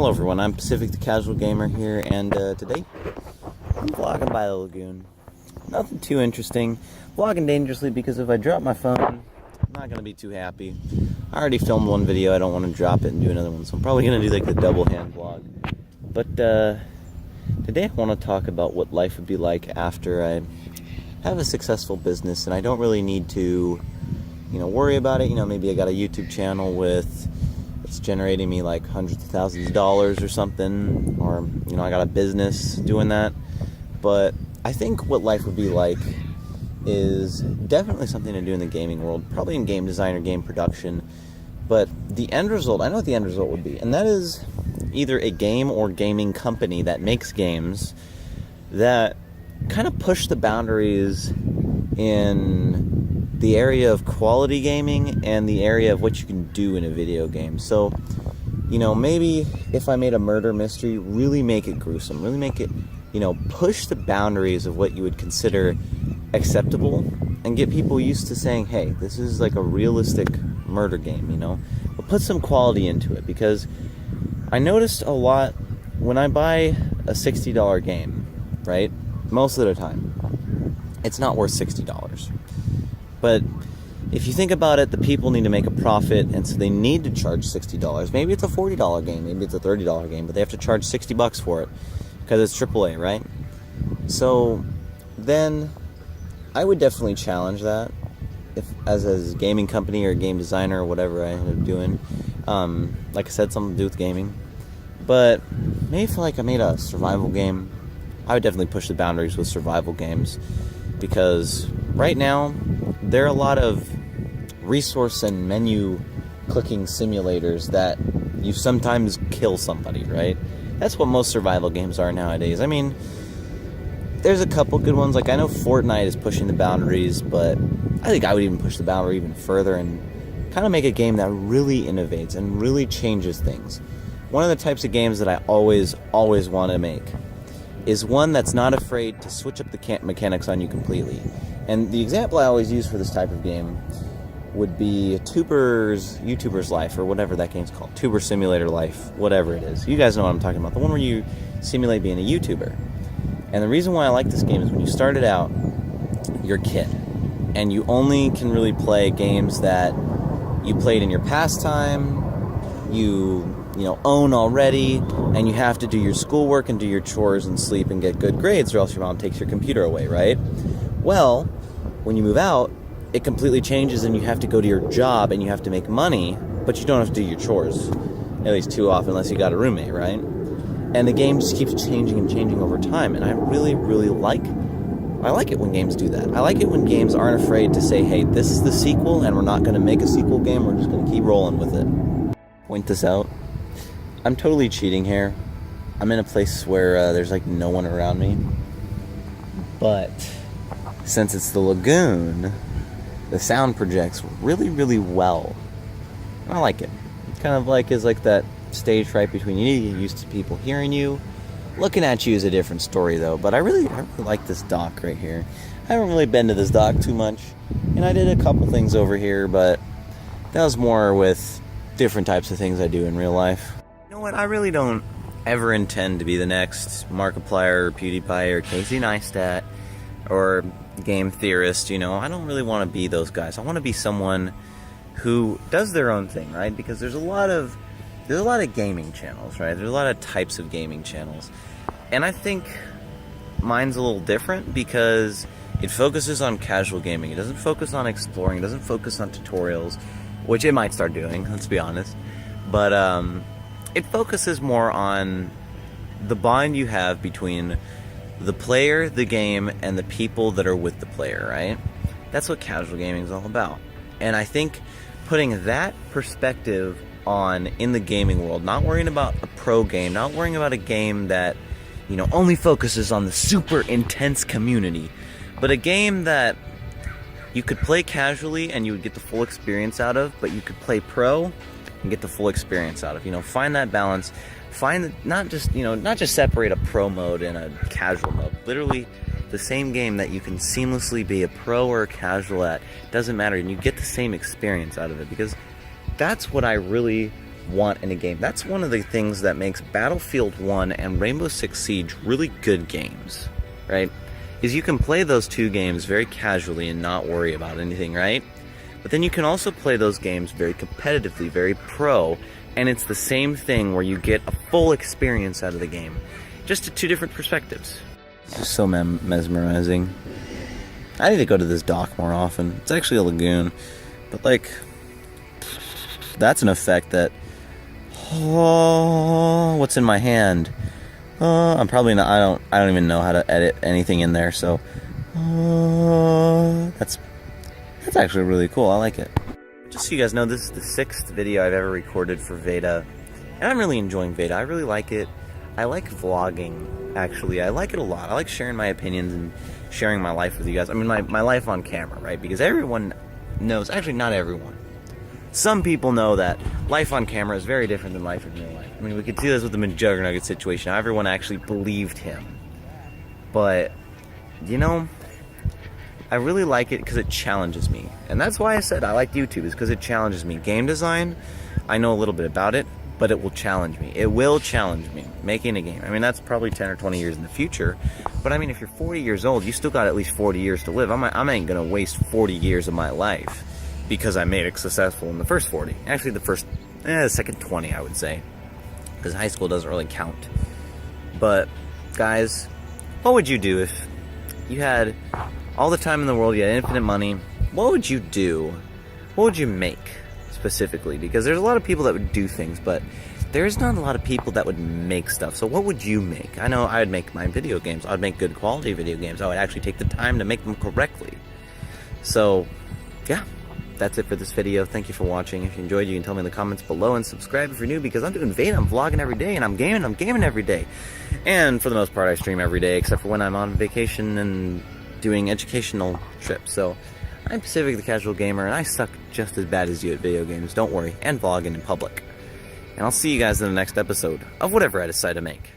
Hello everyone, I'm Pacific the Casual Gamer here, and today I'm vlogging by the lagoon. Nothing too interesting. Vlogging dangerously because if I drop my phone, I'm not going to be too happy. I already filmed one video, I don't want to drop it and do another one, so I'm probably going to do like the double hand vlog. But today I want to talk about what life would be like after I have a successful business and I don't really need to, worry about it. Maybe I got a YouTube channel it's generating me like hundreds of thousands of dollars or something, or I got a business doing that. But I think what life would be like is definitely something to do in the gaming world, probably in game design or game production. But the end result, I know what the end result would be, and that is either a game or gaming company that makes games that kind of push the boundaries in the area of quality gaming and the area of what you can do in a video game. So, maybe if I made a murder mystery, really make it gruesome, really make it, push the boundaries of what you would consider acceptable and get people used to saying, hey, this is like a realistic murder game, but put some quality into it. Because I noticed a lot when I buy a $60 game, right? Most of the time, it's not worth $60. But if you think about it, the people need to make a profit, and so they need to charge $60. Maybe it's a $40 game, maybe it's a $30 game, but they have to charge $60 for it because it's AAA, right? So then I would definitely challenge that if as a gaming company or a game designer or whatever I end up doing. Like I said, something to do with gaming. But maybe if I made a survival game, I would definitely push the boundaries with survival games, because right now there are a lot of resource and menu clicking simulators that you sometimes kill somebody, right? That's what most survival games are nowadays. I mean, there's a couple good ones. Like, I know Fortnite is pushing the boundaries, but I think I would even push the boundary even further and kind of make a game that really innovates and really changes things. One of the types of games that I always want to make is one that's not afraid to switch up the mechanics on you completely. And the example I always use for this type of game would be YouTuber's Life, or whatever that game's called. Tuber Simulator Life, whatever it is. You guys know what I'm talking about. The one where you simulate being a YouTuber. And the reason why I like this game is when you started out, you're a kid. And you only can really play games that you played in your pastime, you own already, and you have to do your schoolwork and do your chores and sleep and get good grades, or else your mom takes your computer away, right? Well, when you move out, it completely changes, and you have to go to your job and you have to make money, but you don't have to do your chores, at least too often, unless you got a roommate, right? And the game just keeps changing and changing over time, and I really like it when games do that. I like it when games aren't afraid to say, hey, this is the sequel, and we're not going to make a sequel game, we're just going to keep rolling with it. Point this out. I'm totally cheating here. I'm in a place where there's like no one around me. But since it's the lagoon, the sound projects really well. And I like it. It kind of is like that stage fright between you need to get used to people hearing you. Looking at you is a different story though. But I really like this dock right here. I haven't really been to this dock too much. And I did a couple things over here, but that was more with different types of things I do in real life. You know what? I really don't ever intend to be the next Markiplier or PewDiePie or Casey Neistat or game theorist. I don't really want to be those guys. I want to be someone who does their own thing, right? Because there's a lot of gaming channels, right? There's a lot of types of gaming channels. And I think mine's a little different because it focuses on casual gaming. It doesn't focus on exploring. It doesn't focus on tutorials, which it might start doing, let's be honest. But it focuses more on the bond you have between the player, the game, and the people that are with the player, right? That's what casual gaming is all about. And I think putting that perspective on in the gaming world, not worrying about a pro game, not worrying about a game that, only focuses on the super intense community, but a game that you could play casually and you would get the full experience out of, but you could play pro and get the full experience out of. Find that balance. Find not just separate a pro mode and a casual mode. Literally the same game that you can seamlessly be a pro or a casual at, doesn't matter, and you get the same experience out of it, because that's what I really want in a game. That's one of the things that makes Battlefield 1 and Rainbow Six Siege really good games, right? Is you can play those two games very casually and not worry about anything, right? But then you can also play those games very competitively, very pro, and it's the same thing where you get a full experience out of the game, just to two different perspectives. It's just so mesmerizing. I need to go to this dock more often. It's actually a lagoon, but like, that's an effect that, oh, what's in my hand? I'm probably not, I don't even know how to edit anything in there, so, that's actually really cool. I like it. Just so you guys know, this is the 6th video I've ever recorded for Veda, and I'm really enjoying Veda. I really like it. I like vlogging, actually. I like it a lot. I like sharing my opinions and sharing my life with you guys. I mean, my life on camera, right? Because everyone knows, actually not everyone. Some people know that life on camera is very different than life in real life. I mean, we could see this with the McJuggerNugget situation. How everyone actually believed him. But, you know, I really like it because it challenges me. And that's why I said I like YouTube, is because it challenges me. Game design, I know a little bit about it, but it will challenge me. It will challenge me, making a game. I mean, that's probably 10 or 20 years in the future. But I mean, if you're 40 years old, you still got at least 40 years to live. I ain't gonna waste 40 years of my life because I made it successful in the first 40. Actually, the second 20, I would say. Because high school doesn't really count. But, guys, what would you do if you had all the time in the world, you had infinite money? What would you do? What would you make, specifically? Because there's a lot of people that would do things, but there's not a lot of people that would make stuff. So what would you make? I know I would make my video games. I would make good quality video games. I would actually take the time to make them correctly. So, yeah. That's it for this video. Thank you for watching. If you enjoyed, you can tell me in the comments below, and subscribe if you're new, because I'm doing Veda. I'm vlogging every day, and I'm gaming every day. And for the most part, I stream every day, except for when I'm on vacation and doing educational trips. So I'm Pacific the Casual Gamer, and I suck just as bad as you at video games. Don't worry. And vlogging in public. And I'll see you guys in the next episode of whatever I decide to make.